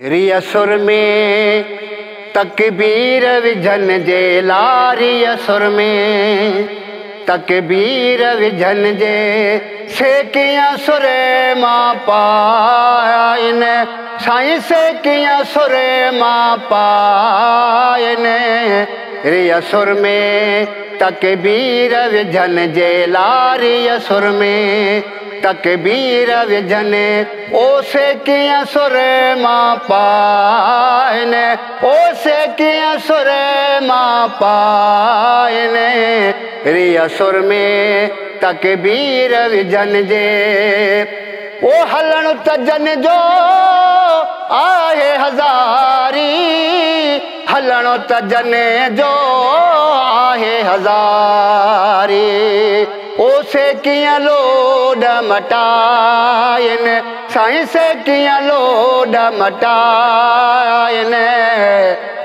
रियसुर में तकबीर विझन जे लारियसुर में तकबीर विझन जे सेकियां सुरे मां पाइन साईं सेकियां सुरे मां पाइन रियसुर में तकबीर विझन जे लारियसुर में तकबीर विझन ओ सेकियां सुरे मां पाइन ओ सेकियां सुरे मां पाइन रियसुर में तकबीर विझन जे ओ हलण तजन जो आहे हज़ारी हलण तजन जो आहे हज़ारी ओ सेकियां लोड मटाइन साईं सेकियां लोड मटाइन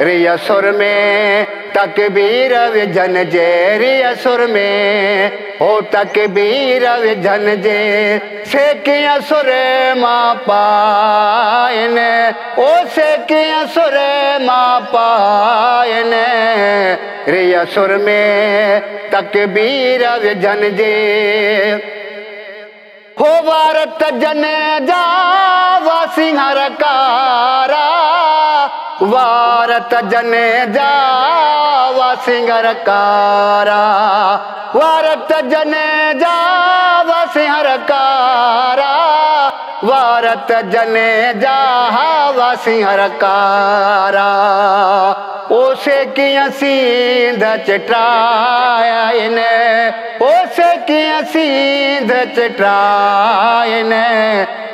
रियसुर में तकबीर विझन जे रियसुर में ओ तकबीर विझन जे सेकियां सुरे मां पाइन ओ सेकियां सुरे मां पाइन रियसुर में तकबीर विझन जे हो वारत जन जा वासिंहर कारा वारत जन जा वासिंहर कारा वारत जन जा वासिंहर कारा वारत जन जा वासिंहर कारा ओ सेकियां सींध चटाइन ओ सेकियां सींध चटाइन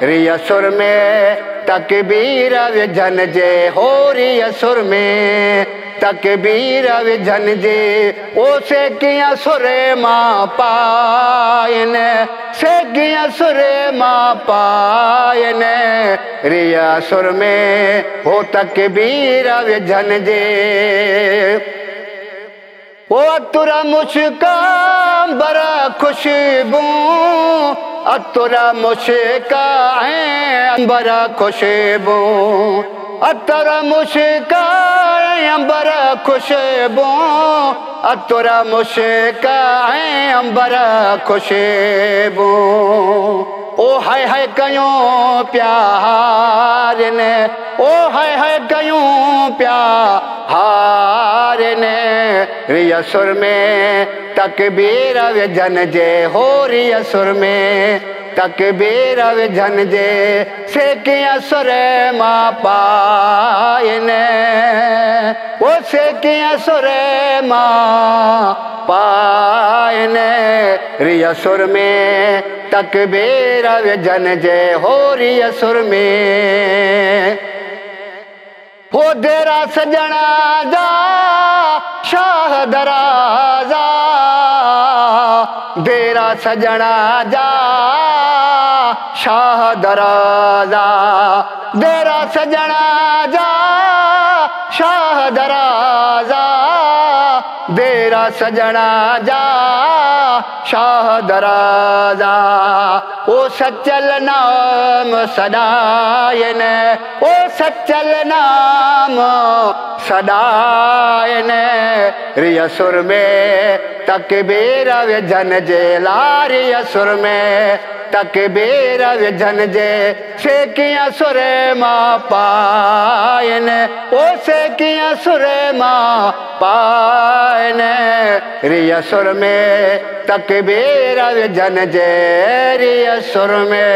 रियसुर में तकबीर विझन जे हो रियसुर में तकबीर विझन जे ओ सेकियां सुरे मां पाइन सेकियां सुरे मां पाइन रियसुर में हो तकबीर विझन जे ओ अतुर मुश्का अंबर खुशबू अतुर मुश्का अंबर खुशबू अतुर मुश्का अंबर खुशबू अतुर मुश्का अंबर खुशबू ओ हाय कयूं प्यार ने ओ हाय कयूं प्यार ने रियसुर में तकबीर विझन जे हो रियसुर में तकबीर विझन जे सेकियां सुरे मां पाइन ओ सेकियां सुरे मां पाइन रियसुर में तकबीर विझन जे हो रियसुर में हो देरा सजना जा शाह दराजा देरा सजना जा शाह दराजा देरा सजना जा शाह दराजा देरा सजना जा शाह दराजा ओ सचल नाम सदायन ओ सचल नाम सदायन रियसुर में तकबीर विझन जे लारियसुर में तकबीर विझन जे सेकियां सुरे मां पाइन ओ सेकियां सुरे मां पाइन रियसुर में तकबीर विझन जे रियसुर में।